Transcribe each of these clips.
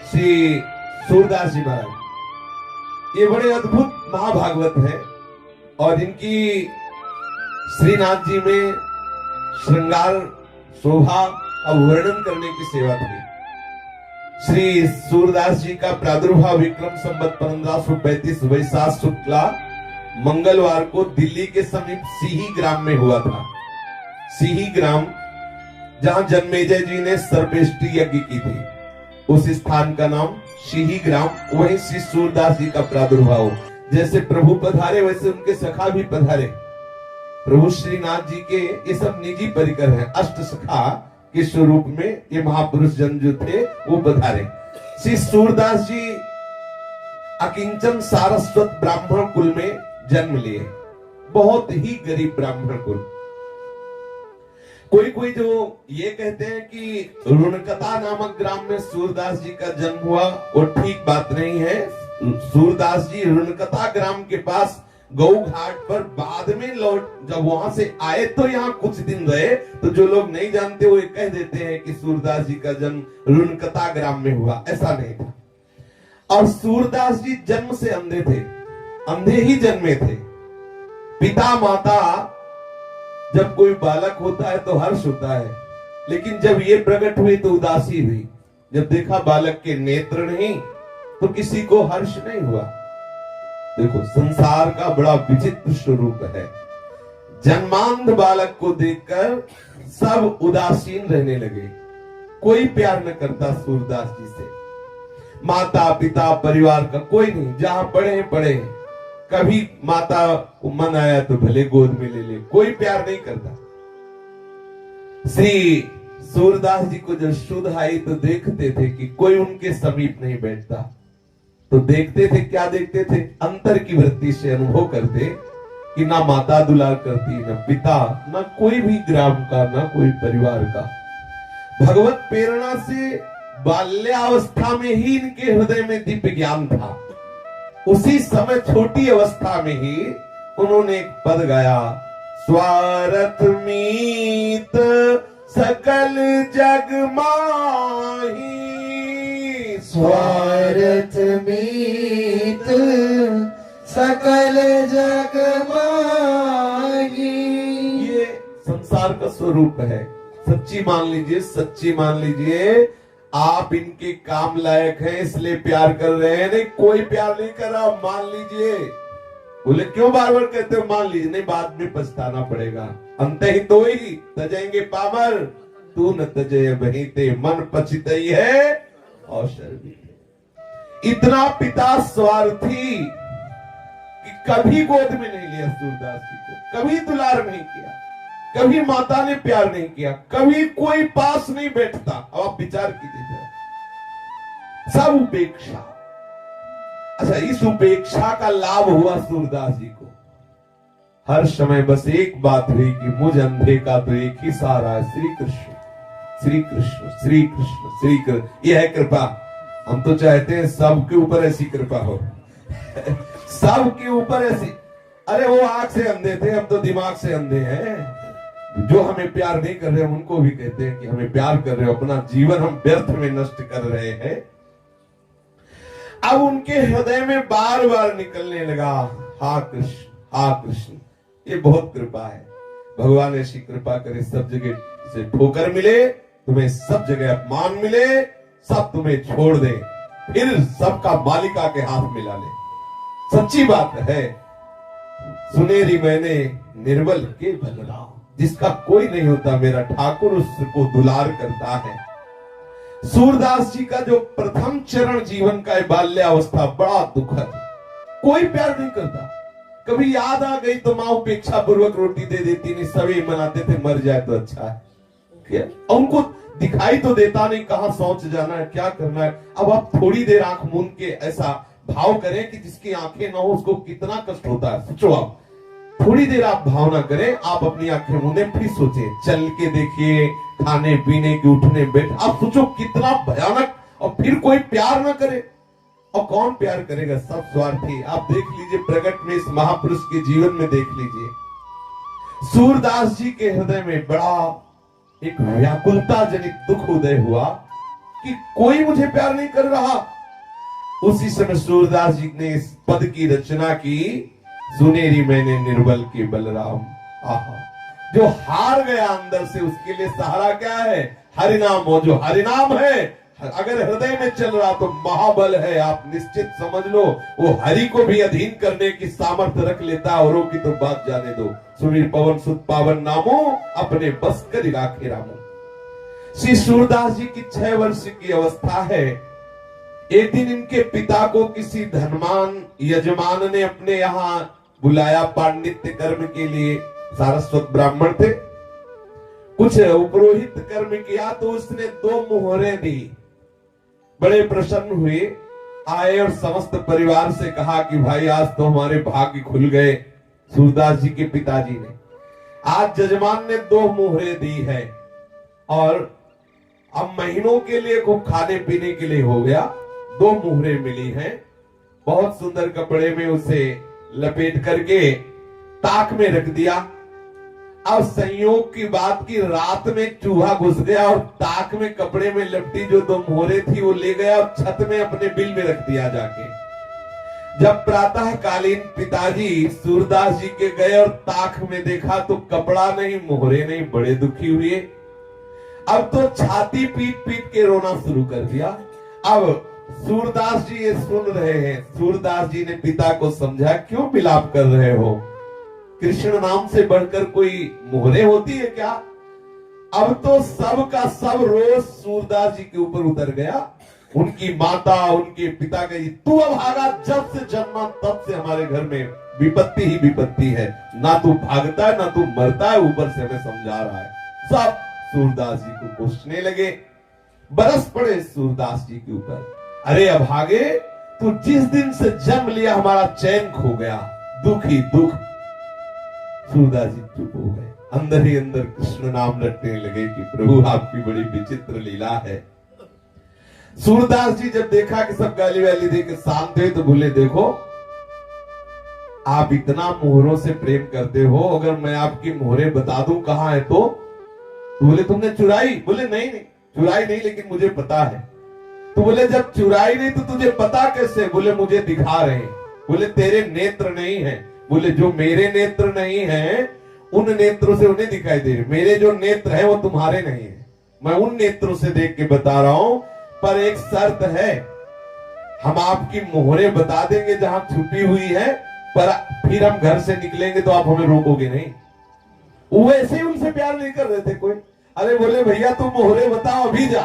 श्री सूरदास जी महाराज, ये बड़े अद्भुत महाभागवत है और इनकी श्रीनाथ जी में श्रृंगार शोभा का वर्णन करने की सेवा थी। श्री सूरदास जी का प्रादुर्भाव विक्रम संवत 1535 वैशाख शुक्ला मंगलवार को दिल्ली के समीप सिही ग्राम में हुआ था। सिही ग्राम जहां जन्मेजय जी ने सर्पेष्टि यज्ञ की थी, उस स्थान का नाम सिही ग्राम। वहीं श्री सूरदास जी का प्रादुर्भाव, जैसे प्रभु पधारे वैसे उनके सखा भी पधारे। प्रभु श्रीनाथ जी के ये सब निजी परिकर हैं, अष्ट सखा के स्वरूप में ये महापुरुष जन जो थे वो पधारे। श्री सूरदास जी अकिंचन सारस्वत ब्राह्मण कुल में जन्म लिए, बहुत ही गरीब ब्राह्मण कुल। कोई कोई जो ये कहते हैं कि रुणकता नामक ग्राम में सूरदास जी का जन्म हुआ, वो ठीक बात नहीं है। सूरदास जी रुणकता ग्राम के पास गौ घाट पर बाद में लौट, जब वहां से आए तो यहाँ कुछ दिन रहे, तो जो लोग नहीं जानते वो ये कह देते हैं कि सूरदास जी का जन्म रुणकता ग्राम में हुआ। ऐसा नहीं था। और सूरदास जी जन्म से अंधे थे, अंधे ही जन्मे थे। पिता माता, जब कोई बालक होता है तो हर्ष होता है, लेकिन जब ये प्रकट हुई तो उदासी हुई। जब देखा बालक के नेत्र नहीं तो किसी को हर्ष नहीं हुआ। देखो, संसार का बड़ा विचित्र स्वरूप है। जन्मांध बालक को देखकर सब उदासीन रहने लगे, कोई प्यार न करता सूरदास जी से। माता पिता परिवार का कोई नहीं, जहां पढ़े पढ़े, कभी माता को मन आया तो भले गोद में ले ले, कोई प्यार नहीं करता। श्री सूरदास जी को जब शुद्ध आई तो देखते थे कि कोई उनके समीप नहीं बैठता, तो देखते थे, क्या देखते थे, अंतर की वृत्ति से अनुभव करते कि ना माता दुलार करती, ना पिता, ना कोई भी ग्राम का, ना कोई परिवार का। भगवत प्रेरणा से बाल्यावस्था में ही इनके हृदय में दिव्य ज्ञान था। उसी समय छोटी अवस्था में ही उन्होंने एक पद गाया, स्वार्थ मीत सकल जग माही, स्वार्थ मीत सकल जग माही। ये संसार का स्वरूप है। सच्ची मान लीजिए, सच्ची मान लीजिए, आप इनके काम लायक हैं इसलिए प्यार कर रहे हैं, नहीं कोई प्यार नहीं कर रहा, मान लीजिए। बोले क्यों बार बार कहते हो मान लीजिए? नहीं, बाद में पछताना पड़ेगा। अंत ही तो ही तजेंगे पामर, तू न तजय वही ते मन पछतई है और शर्मी। इतना पिता स्वार्थी कि कभी गोद में नहीं लिया सूरदास जी को, कभी दुलार नहीं किया, कभी माता ने प्यार नहीं किया, कभी कोई पास नहीं बैठता। अब आप विचार कीजिए, सब उपेक्षा। अच्छा, इस उपेक्षा का लाभ हुआ सूरदास जी को। हर समय बस एक बात हुई कि मुझ अंधे का तो एक ही सहारा है, श्री कृष्ण, श्री कृष्ण, श्री कृष्ण, श्री कृष्ण। यह है कृपा। हम तो चाहते हैं सबके ऊपर ऐसी कृपा हो सबके ऊपर ऐसी। अरे वो आंख से अंधे थे, हम तो दिमाग से अंधे हैं। जो हमें प्यार नहीं कर रहे हैं उनको भी कहते हैं कि हमें प्यार कर रहे हो, अपना जीवन हम व्यर्थ में नष्ट कर रहे हैं। अब उनके हृदय में बार बार निकलने लगा, हा कृष्ण, हा कृष्ण। ये बहुत कृपा है। भगवान ऐसी कृपा करे, सब जगह से ठोकर मिले, तुम्हें सब जगह अपमान मिले, सब तुम्हें छोड़ दे, फिर सबका मालिका के हाथ मिला ले। सच्ची बात है। सुनेरी मैंने निर्बल के बलराम, जिसका कोई नहीं होता मेरा ठाकुर उसको दुलार करता है। सूरदास जी का जो प्रथम चरण जीवन का बाल्यावस्था बड़ा दुखद, कोई प्यार नहीं करता। कभी याद आ गई तो माँ उपेक्षा पूर्वक रोटी दे देती, नहीं सभी मनाते थे मर जाए तो अच्छा है। उनको दिखाई तो देता नहीं कहाँ शौच जाना है, क्या करना है। अब आप थोड़ी देर आंख मूंद के ऐसा भाव करें कि जिसकी आंखें ना हो उसको कितना कष्ट होता है। सोचो, आप थोड़ी देर आप भावना करें, आप अपनी आंखें मूंदे, फिर सोचें, चल के देखिए, खाने पीने की, उठने बैठ, आप सोचो कितना भयानक। और फिर कोई प्यार ना करे, और कौन प्यार करेगा? सब स्वार्थी। आप देख लीजिए, प्रकट में इस महापुरुष के जीवन में देख लीजिए, सूरदास जी के हृदय में बड़ा एक व्याकुलता जनित दुख उदय हुआ कि कोई मुझे प्यार नहीं कर रहा। उसी समय सूरदास जी ने इस पद की रचना की, सुनेरी मैंने निर्बल के बलराम। आहा, जो हार गया अंदर से उसके लिए सहारा क्या है? हरिनाम। हो जो हरिनाम है, अगर हृदय में चल रहा तो महाबल है। आप निश्चित समझ लो, वो हरि को भी अधीन करने की सामर्थ्य रख लेता है। औरों की तो बात जाने दो। सुमीर पवन सुत पावन नामो, अपने बस कर राखे रामो। श्री सूरदास जी की 6 वर्ष की अवस्था है। एक दिन इनके पिता को किसी धनवान यजमान ने अपने यहाँ बुलाया पांडित्य कर्म के लिए। सारस्वत ब्राह्मण थे, कुछ उपरोहित कर्म किया तो उसने 2 मोहरें दी। बड़े प्रसन्न हुए, आए और समस्त परिवार से कहा कि भाई आज तो हमारे भाग्य खुल गए। सूरदास जी के पिताजी ने आज जजमान ने 2 मोहरें दी है और अब महीनों के लिए खूब खाने पीने के लिए हो गया। 2 मोहरें मिली हैं। बहुत सुंदर कपड़े में उसे लपेट करके ताक में रख दिया। अब संयोग की बात की रात में चूहा घुस गया और ताक में कपड़े में लपटी जो 2 मोहरें थी वो ले गया और छत में अपने बिल में रख दिया जाके। जब प्रातः कालीन पिताजी सूरदास जी के गए और ताक में देखा तो कपड़ा नहीं, मोहरे नहीं, बड़े दुखी हुए। अब तो छाती पीट पीट के रोना शुरू कर दिया। अब सूरदास जी ये सुन रहे हैं। सूरदास जी ने पिता को समझा, क्यों विलाप कर रहे हो? कृष्ण नाम से बढ़कर कोई मोहरे होती है क्या? अब तो सब का सब रोज सूरदास जी के ऊपर उतर गया। उनकी माता, उनके पिता कही, तू अब भागा, जब से जन्मा तब से हमारे घर में विपत्ति ही विपत्ति है। ना तू भागता है ना तू मरता है, ऊपर से हमें समझा रहा है। सब सूरदास जी को कोसने लगे, बरस पड़े सूरदास जी के ऊपर। अरे अभागे, तू जिस दिन से जन्म लिया हमारा चैन खो गया, दुख ही दुख। सूरदास जी चुप हो गए। अंदर ही अंदर कृष्ण नाम रटने लगे कि प्रभु आपकी बड़ी विचित्र लीला है। सूरदास जी जब देखा कि सब गाली वाली दे के शांत हुए तो बोले, देखो आप इतना मोहरों से प्रेम करते हो, अगर मैं आपकी मोहरे बता दूं कहां है तो बोले तुमने चुराई? बोले नहीं नहीं चुराई नहीं, लेकिन मुझे पता है। तो बोले जब चुराई नहीं तो तुझे पता कैसे? बोले मुझे दिखा रहे हैं। बोले तेरे नेत्र नहीं है। बोले जो मेरे नेत्र नहीं है उन नेत्रों से उन्हें दिखाई दे रहे, मेरे जो नेत्र है वो तुम्हारे नहीं है। मैं उन नेत्रों से देख के बता रहा हूं, पर एक शर्त है, हम आपकी मोहरे बता देंगे जहां छुपी हुई है, पर फिर हम घर से निकलेंगे तो आप हमें रोकोगे नहीं। वो ऐसे ही उनसे प्यार नहीं कर रहे थे कोई। अरे बोले भैया तुम मोहरे बताओ, अभी जा,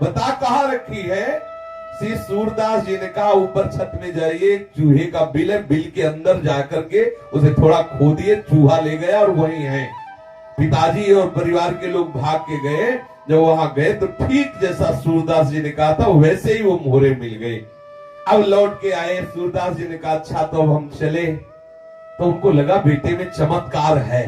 बता कहां रखी है। श्री सूरदास जी ने कहा ऊपर छत में जाइए, चूहे का बिल है, बिल के अंदर जाकर के उसे थोड़ा खोदिए। चूहा ले गया और वही है। पिताजी और परिवार के लोग भाग के गए। जब वहां गए तो ठीक जैसा सूरदास जी ने कहा था वैसे ही वो मोहरे मिल गए। अब लौट के आए। सूरदास जी ने कहा अच्छा तो अब हम चले। तो उनको लगा बेटे में चमत्कार है।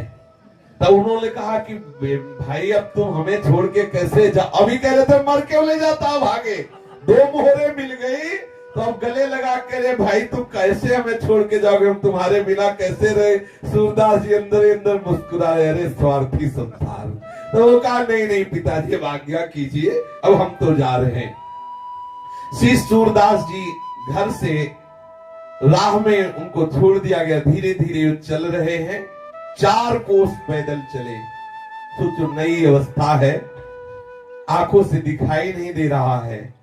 तब उन्होंने कहा कि भाई अब तुम हमें छोड़ के कैसे जा? अभी कह रहे थे मर क्यों ले जाता, भागे। 2 मोहरे मिल गई तो अब गले लगा के, रे भाई तुम कैसे हमें छोड़ के जाओगे, हम तुम्हारे बिना कैसे रहे? सूरदास जी अंदर ही अंदर मुस्कुराए, अरे स्वार्थी संसार। तो वो कहा नहीं नहीं पिताजी अब आज्ञा कीजिए, अब हम तो जा रहे हैं। श्री सूरदास जी घर से राह में उनको छोड़ दिया गया। धीरे धीरे चल रहे हैं, 4 कोस पैदल चले। सोचो नई अवस्था है, आंखों से दिखाई नहीं दे रहा है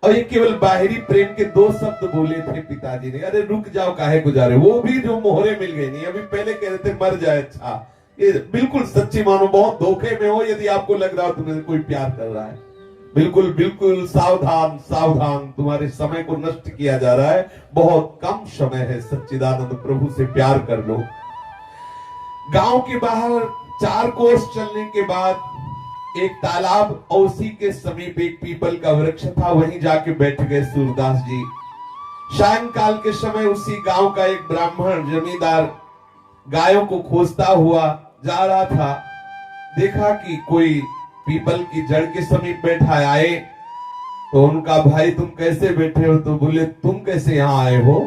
और ये केवल बाहरी प्रेम के 2 शब्द बोले थे पिताजी ने, अरे रुक जाओ काहे को जा रहे, वो भी जो मोहरे मिल गई नहीं। अभी पहले कह रहे थे मर जाए। अच्छा ये बिल्कुल सच्ची मानो, बहुत धोखे में हो यदि आपको लग रहा हो तुम्हें कोई प्यार कर रहा है। बिल्कुल बिल्कुल सावधान सावधान, तुम्हारे समय को नष्ट किया जा रहा है। बहुत कम समय है, सच्चिदानंद प्रभु से प्यार कर लो। गांव के बाहर 4 कोस चलने के बाद एक तालाब और उसी के समीप एक पीपल का वृक्ष था, वहीं जाके बैठ गए सूरदास जी। सायंकाल के समय उसी गांव का एक ब्राह्मण जमींदार गायों को खोजता हुआ जा रहा था। देखा कि कोई पीपल की जड़ के समीप बैठा है। आए तो उनका भाई तुम कैसे बैठे हो? तो बोले तुम कैसे यहाँ आए हो?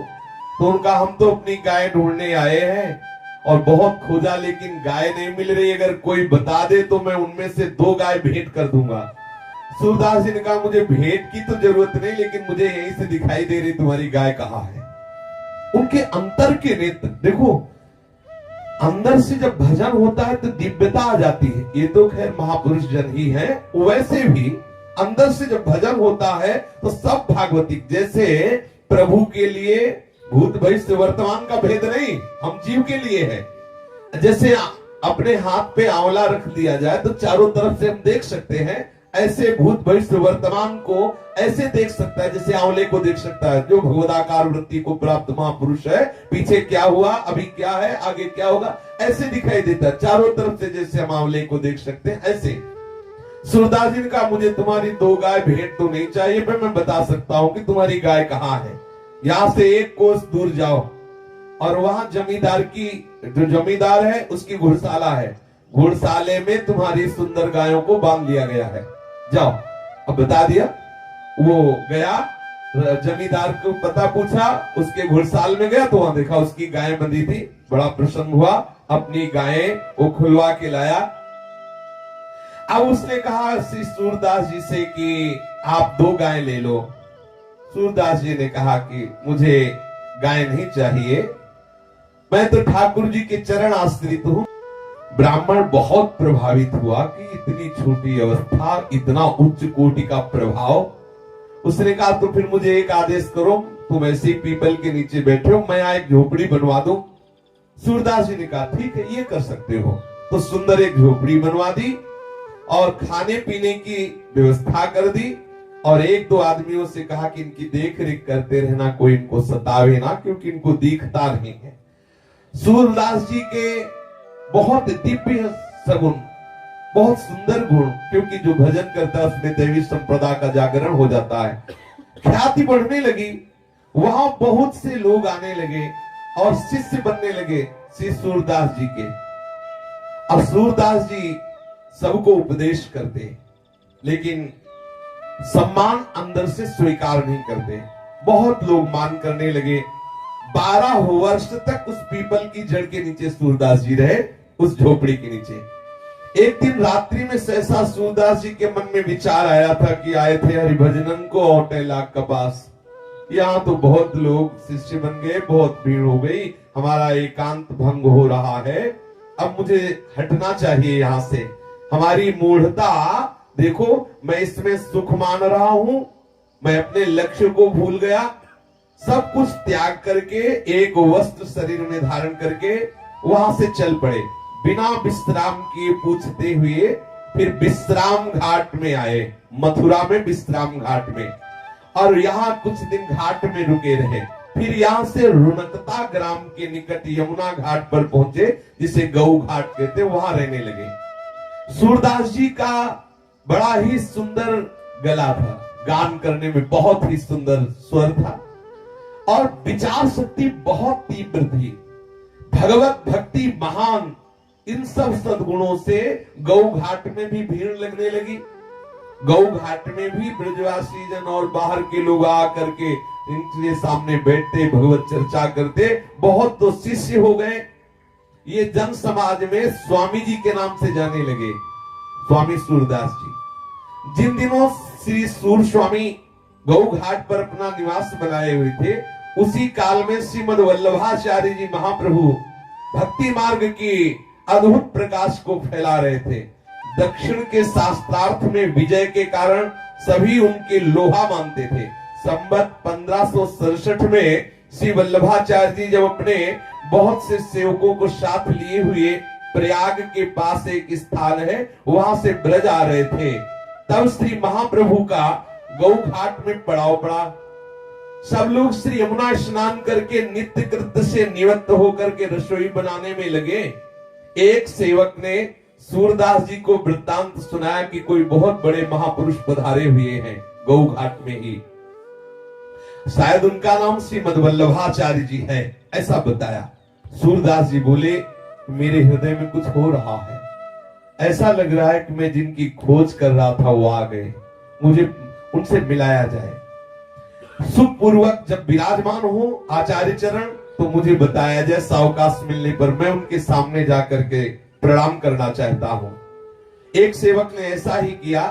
तो उनका हम तो अपनी गाय ढूंढने आए हैं और बहुत खोजा लेकिन गाय नहीं मिल रही, अगर कोई बता दे तो मैं उनमें से 2 गाय भेंट कर दूंगा। सूरदास जी ने कहा मुझे भेंट की तो जरूरत नहीं, लेकिन मुझे यहीं से दिखाई दे रही तुम्हारी गाय कहाँ है। उनके अंतर के नेत्र देखो, अंदर से जब भजन होता है तो दिव्यता आ जाती है। ये तो खैर महापुरुष जन ही है, वैसे भी अंदर से जब भजन होता है तो सब भागवतिक, जैसे प्रभु के लिए भूत भविष्य वर्तमान का भेद नहीं, हम जीव के लिए है। जैसे अपने हाथ पे आंवला रख दिया जाए तो चारों तरफ से हम देख सकते हैं, ऐसे भूत भविष्य वर्तमान को ऐसे देख सकता है जैसे आंवले को देख सकता है। जो भगवदाकार वृत्ति को प्राप्त महापुरुष है, पीछे क्या हुआ, अभी क्या है, आगे क्या होगा, ऐसे दिखाई देता है चारों तरफ से, जैसे हम आंवले को देख सकते हैं ऐसे। सूरदास जी ने कहा मुझे तुम्हारी 2 गाय भेंट तो नहीं चाहिए, पर मैं बता सकता हूं कि तुम्हारी गाय कहाँ है। यहां से 1 कोस दूर जाओ और वहां जमींदार की, जो जमींदार है उसकी घुड़शाला है, घुड़शाले में तुम्हारी सुंदर गायों को बांध लिया गया है, जाओ। अब बता दिया, वो गया, जमींदार को पता पूछा, उसके घुड़साल में गया तो वहां देखा उसकी गाय बंधी थी, बड़ा प्रसन्न हुआ, अपनी गायें वो खुलवा के लाया। अब उसने कहा श्री सूरदास जी से कि आप 2 गायें ले लो। सूरदास जी ने कहा कि मुझे गाय नहीं चाहिए, मैं तो ठाकुर जी के चरण आश्रित हूं। ब्राह्मण बहुत प्रभावित हुआ कि इतनी छोटी अवस्था, इतना उच्च कोटि का प्रभाव। उसने कहा तो फिर मुझे एक आदेश करो, तुम ऐसे पीपल के नीचे बैठे हो, मैं यहाँ एक झोपड़ी बनवा दूं। सूरदास जी ने कहा ठीक है, ये कर सकते हो। तो सुंदर एक झोपड़ी बनवा दी और खाने पीने की व्यवस्था कर दी, और 1-2 आदमियों से कहा कि इनकी देख रेख करते रहना, कोई इनको सतावे ना, क्योंकि इनको दिखता नहीं है। सूरदास जी के बहुत दिव्य सगुण, बहुत सुंदर गुण, क्योंकि जो भजन करता है उसमें दैवी संप्रदा का जागरण हो जाता है। ख्याति बढ़ने लगी, वहां बहुत से लोग आने लगे और शिष्य बनने लगे श्री सूरदास जी के। अब सूरदास जी सबको उपदेश करते, लेकिन सम्मान अंदर से स्वीकार नहीं करते। बहुत लोग मान करने लगे। 12 वर्ष तक उस पीपल की जड़ के नीचे सूरदास जी रहे, उस झोपड़ी के नीचे। एक दिन रात्रि में सहसा सूरदास जी के मन में विचार आया था कि आए थे हरिभजनन को औटेला के पास, यहाँ तो बहुत लोग शिष्य बन गए, बहुत भीड़ हो गई, हमारा एकांत भंग हो रहा है, अब मुझे हटना चाहिए यहाँ से। हमारी मूढ़ता देखो, मैं इसमें सुख मान रहा हूं, मैं अपने लक्ष्य को भूल गया, सब कुछ त्याग करके एक वस्त्र शरीर में धारण करके वहां से चल पड़े। बिना विश्राम किए पूछते हुए फिर विश्राम घाट में आए, मथुरा में विश्राम घाट में, और यहाँ कुछ दिन घाट में रुके रहे। फिर यहाँ से रुनकता ग्राम के निकट यमुना घाट पर पहुंचे, जिसे गौ घाट कहते, वहां रहने लगे। सूरदास जी का बड़ा ही सुंदर गला था, गान करने में बहुत ही सुंदर स्वर था, और विचार शक्ति बहुत तीव्र थी, भगवत भक्ति महान। इन सब सद्गुणों से गौ घाट में भी भीड़ लगने लगी। गौ घाट में भी ब्रजवासी जन और बाहर के लोग आकर के इनके सामने बैठते, भगवत चर्चा करते। बहुत तो शिष्य हो गए। ये जन समाज में स्वामी जी के नाम से जाने लगे, स्वामी सूरदास जी। जिन दिनों श्री सूर स्वामी गौ घाट पर अपना निवास बनाए हुए थे, उसी काल में श्रीमद वल्लभाचार्य जी महाप्रभु भक्ति मार्ग की अद्भुत प्रकाश को फैला रहे थे। दक्षिण के शास्त्रार्थ में विजय के कारण सभी उनके लोहा मानते थे। संवत 1567 में श्री वल्लभाचार्य जी जब अपने बहुत से सेवकों को साथ लिए हुए प्रयाग के पास एक स्थान है, वहां से ब्रज आ रहे थे, तब श्री महाप्रभु का गौ घाट में पड़ाव पड़ा। सब लोग श्री यमुना स्नान करके नित्य कृत्य से निवृत्त होकर के रसोई बनाने में लगे। एक सेवक ने सूरदास जी को वृत्तांत सुनाया कि कोई बहुत बड़े महापुरुष पधारे हुए हैं गौ घाट में ही, शायद उनका नाम श्रीमद वल्लभाचार्य जी है, ऐसा बताया। सूरदास जी बोले, मेरे हृदय में कुछ हो रहा है, ऐसा लग रहा है कि मैं जिनकी खोज कर रहा था वो आ गए, मुझे उनसे मिलाया जाए। सुखपूर्वक जब विराजमान हो आचार्य चरण, तो मुझे बताया जाए, सावकाश मिलने पर मैं उनके सामने जाकर के प्रणाम करना चाहता हूं। एक सेवक ने ऐसा ही किया।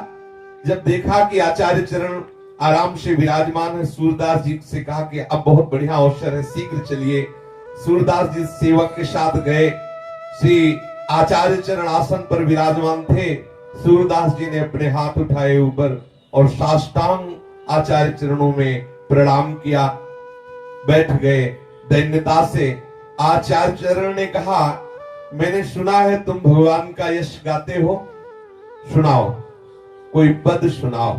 जब देखा कि आचार्य चरण आराम से विराजमान है, सूरदास जी से कहा कि अब बहुत बढ़िया अवसर है, शीघ्र चलिए। सूरदास जी सेवक के साथ गए। श्री आचार्य चरण आसन पर विराजमान थे। सूरदास जी ने अपने हाथ उठाए ऊपर और साष्टांग आचार्य चरणों में प्रणाम किया, बैठ गए दैन्यता से। आचार्य चरण ने कहा, मैंने सुना है तुम भगवान का यश गाते हो, सुनाओ, कोई पद सुनाओ।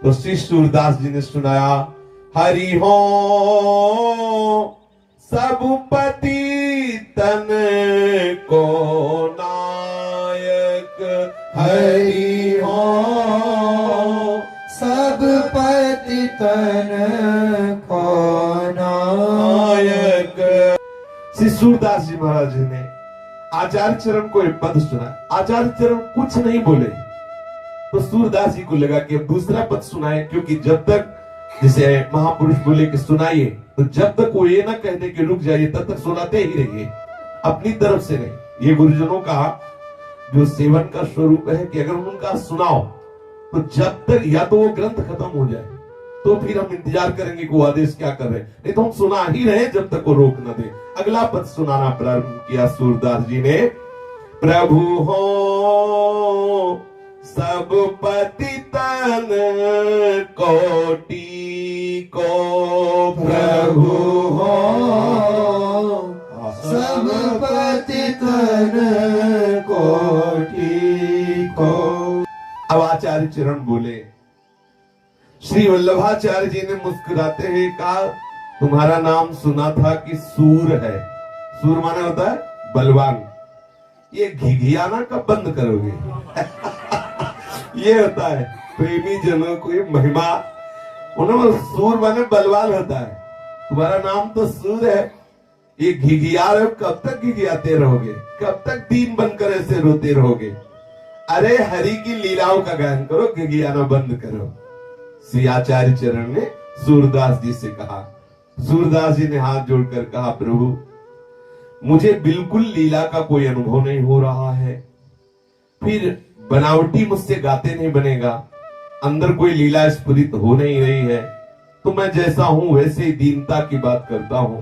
तो श्री सूरदास जी ने सुनाया, हरि हो सब पतितन को नायक, हरि हो सब पतितन को नायक। श्री सूरदास जी महाराज जी ने आचार्य चरण को एक पद सुना। आचार्य चरण कुछ नहीं बोले तो सूरदास जी को लगा कि अब दूसरा पद सुनाए, क्योंकि जब तक, जैसे महापुरुष बोले कि सुनाइए, तो जब तक वो ये ना कहने कि रुक जाइए तब तक सुनाते ही रहिए, अपनी तरफ से नहीं। ये गुरुजनों का जो सेवन का स्वरूप है कि अगर उनका सुनाओ तो जब तक या तो वो ग्रंथ खत्म हो जाए तो फिर हम इंतजार करेंगे कि वो आदेश क्या कर रहे हैं, नहीं तो हम सुना ही रहे जब तक वो रोक न दे। अगला पद सुनाना प्रारंभ किया सूरदास जी ने, प्रभु हो सब पतितन कोटि को, प्रभु हो सब पतितन कोटि को। अब आचार्य चरण बोले। श्री वल्लभाचार्य जी ने मुस्कुराते हुए कहा, तुम्हारा नाम सुना था कि सूर है। सूर माने होता है बलवान। ये घिघियाना कब बंद करोगे? ये होता है प्रेमी जनों की महिमा। उन्होंने सूर माने बलवान होता है। तुम्हारा नाम तो सूर है, ये घिघिया रहे हो, कब तक घिघियाते रहोगे? कब तक दीन बनकर ऐसे रोते रहोगे? अरे हरि की लीलाओं का गायन करो, घिघियाना बंद करो। श्री आचार्य चरण ने सूरदास जी से कहा। सूरदास जी ने हाथ जोड़कर कहा, प्रभु मुझे बिल्कुल लीला का कोई अनुभव नहीं हो रहा है, फिर बनावटी मुझसे गाते नहीं बनेगा, अंदर कोई लीला स्फुरित हो नहीं रही है, तो मैं जैसा हूं वैसे ही दीनता की बात करता हूं।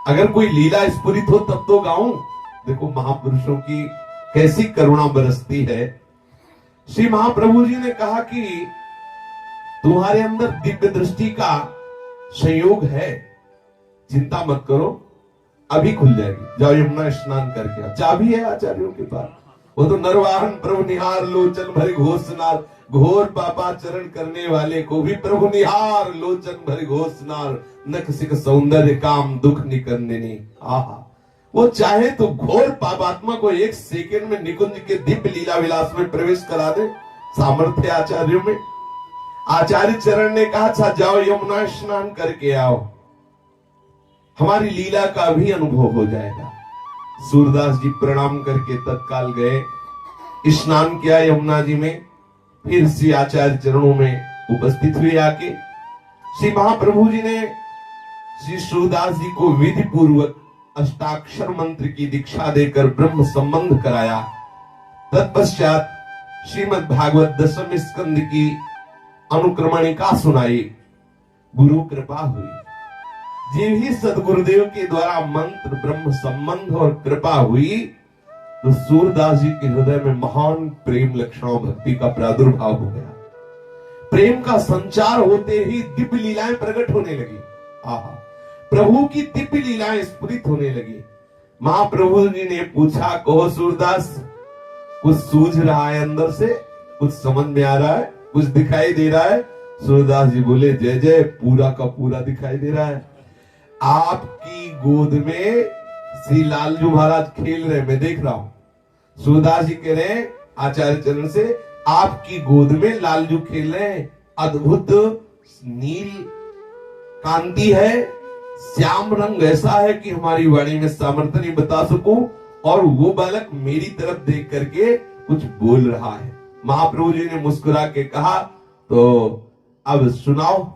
अगर कोई लीला स्फुरित हो तब तो गाऊं। देखो महापुरुषों की कैसी करुणा बरसती है। श्री महाप्रभु जी ने कहा कि तुम्हारे अंदर दिव्य दृष्टि का संयोग है, चिंता मत करो, अभी खुल जाएगी। जाओ यमुना स्नान करके आओ। चाबी है आचार्यों के पास। वो तो नरवाहन प्रभु निहार लोचन भरे घोषनार, घोर पापाचरण करने वाले को भी प्रभु निहार लोचन भरे घोषनार, नख सिख सौंदर्य काम दुख निकंदिनी। आहा, वो चाहे तो घोर पापात्मा को एक सेकंड में निकुंज के दिव्य लीला विलास में प्रवेश करा दे, सामर्थ्य आचार्यों में। आचार्य चरण ने कहा, अच्छा जाओ यमुना स्नान करके आओ, हमारी लीला का भी अनुभव हो जाएगा। सूरदास जी प्रणाम करके तत्काल गए, स्नान किया यमुना जी में, फिर श्री आचार्य चरणों में उपस्थित हुए आके। श्री महाप्रभु जी ने श्री सूरदास जी को विधि पूर्वक अष्टाक्षर मंत्र की दीक्षा देकर ब्रह्म संबंध कराया। तत्पश्चात श्रीमद् भागवत दशम स्कंद की अनुक्रमणिका सुनाई। गुरु कृपा हुई। जी ही सदगुरुदेव के द्वारा मंत्र ब्रह्म संबंध और कृपा हुई तो सूरदास जी के हृदय में महान प्रेम लक्षणों भक्ति का प्रादुर्भाव हो गया। प्रेम का संचार होते ही दिव्य लीलाएं प्रकट होने लगी। आहा, प्रभु की दिव्य लीलाएं स्फुरित होने लगी। महाप्रभु जी ने पूछा, कहो सूरदास, कुछ सूझ रहा है अंदर से, कुछ समझ में आ रहा है, कुछ दिखाई दे रहा है? सूरदास जी बोले, जय जय, पूरा का पूरा दिखाई दे रहा है। आपकी गोद में श्री लालजू महाराज खेल रहे, मैं देख रहा हूं। सूरदास जी कह रहे हैं आचार्य चरण से, आपकी गोद में लालजू खेल रहे हैं, अद्भुत नील कांति है, श्याम रंग ऐसा है कि हमारी वाणी में सामर्थ्य नहीं बता सकूं, और वो बालक मेरी तरफ देख करके कुछ बोल रहा है। महाप्रभु जी ने मुस्कुरा के कहा, तो अब सुनाओ,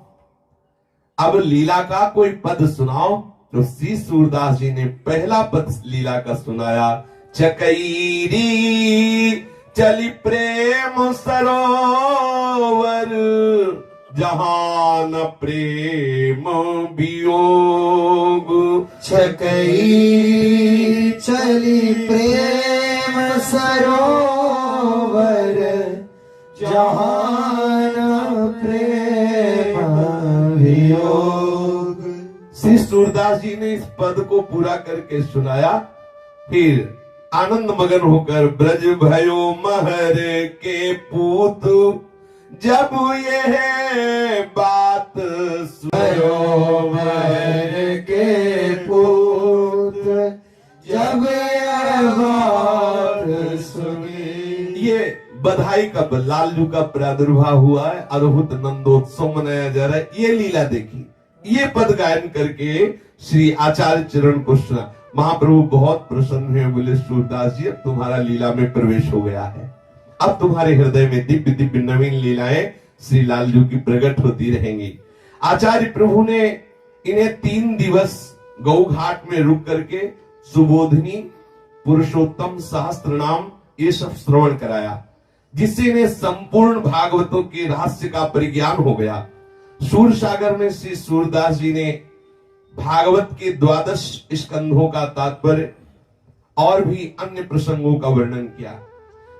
अब लीला का कोई पद सुनाओ। तो श्री सूरदास जी ने पहला पद लीला का सुनाया। चकैरी चली प्रेम सरोवर, जहां न प्रेम वियोग। छकई चली प्रेम सरोवर, जहान प्रेम वियोग। श्री सूरदास जी ने इस पद को पूरा करके सुनाया। फिर आनंद मगन होकर ब्रज भयो महर के पूत, जब यह बात भयो महर के पूत, जब यह बात सुनी। ये बधाई का लालजू का प्रादुर्भाव हुआ है, अद्भुत नंदोत्सव मनाया जा रहा है। ये लीला देखी, ये पद गायन करके श्री आचार्य चरण को सुना। महाप्रभु बहुत प्रसन्न है, बोले सूरदास जी अब तुम्हारा लीला में प्रवेश हो गया है, अब तुम्हारे हृदय में दिव्य दिव्य नवीन लीलाएं श्री लालजू की प्रकट होती रहेंगी। आचार्य प्रभु ने इन्हें 3 दिवस गौ घाट में रुक करके सुबोधनी, पुरुषोत्तम सहस्त्र नाम ये सब श्रवण कराया, जिससे इन्हें संपूर्ण भागवतों के रहस्य का परिज्ञान हो गया। सूर सागर में श्री सूरदास जी ने भागवत के 12 स्कंधों का तात्पर्य और भी अन्य प्रसंगों का वर्णन किया।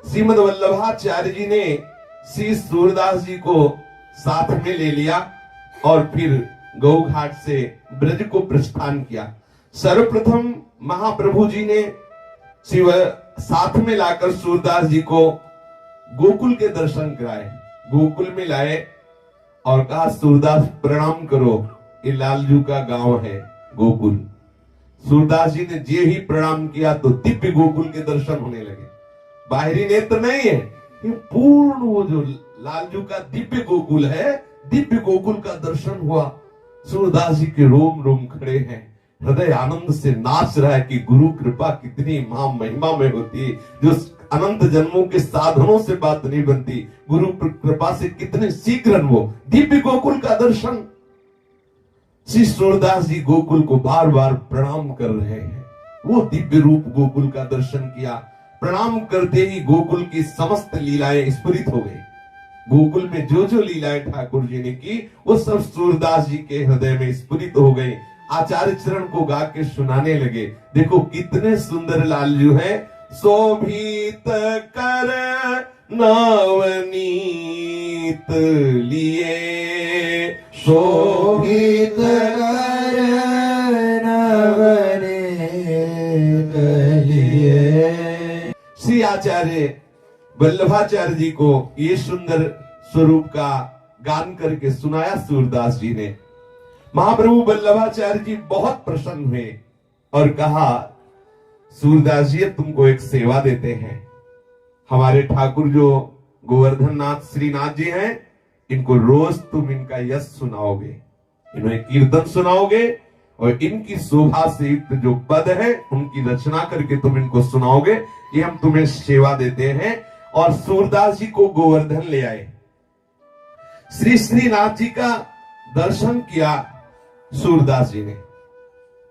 श्रीमद वल्लभाचार्य जी ने श्री सूरदास जी को साथ में ले लिया और फिर गौ घाट से ब्रज को प्रस्थान किया। सर्वप्रथम महाप्रभु जी ने शिव साथ में लाकर सूरदास जी को गोकुल के दर्शन कराए, गोकुल में लाए और कहा सूरदास प्रणाम करो, ये लालजू का गांव है गोकुल। सूरदास जी ने जे ही प्रणाम किया तो दिव्य गोकुल के दर्शन होने लगे। बाहरी नेत्र नहीं है, ये पूर्ण वो जो लालजू का दिव्य गोकुल है, दिव्य गोकुल का दर्शन हुआ। सूरदास जी के रोम रोम खड़े हैं, हृदय आनंद से नाच रहा है कि गुरु कृपा कितनी महा महिमा में होती है, जो अनंत जन्मों के साधनों से बात नहीं बनती, गुरु कृपा से कितने शीघ्र वो दिव्य गोकुल का दर्शन। श्री सूरदास जी गोकुल को बार बार प्रणाम कर रहे हैं, वो दिव्य रूप गोकुल का दर्शन किया। प्रणाम करते ही गोकुल की समस्त लीलाएं स्फुरित हो गई। गोकुल में जो जो लीलाएं ठाकुर जी ने की वो सब सूरदास जी के हृदय में स्फुरित हो गई। आचार्य चरण को गा के सुनाने लगे, देखो कितने सुंदर लालजू हैं। शोभित कर नवनीत लिए, शोभित कर नवनीत लिए। श्री आचार्य वल्लभाचार्य जी को ये सुंदर स्वरूप का गान करके सुनाया सूरदास जी ने। महाप्रभु वल्लभाचार्य जी बहुत प्रसन्न हुए और कहा सूरदास जी तुमको एक सेवा देते हैं। हमारे ठाकुर जो गोवर्धन नाथ श्रीनाथ जी हैं, इनको रोज तुम इनका यश सुनाओगे, इन्हें कीर्तन सुनाओगे और इनकी शोभा से युक्त जो पद है उनकी रचना करके तुम इनको सुनाओगे, ये हम तुम्हें सेवा देते हैं। और सूरदास जी को गोवर्धन ले आए, श्री श्रीनाथ जी का दर्शन किया सूरदास जी ने।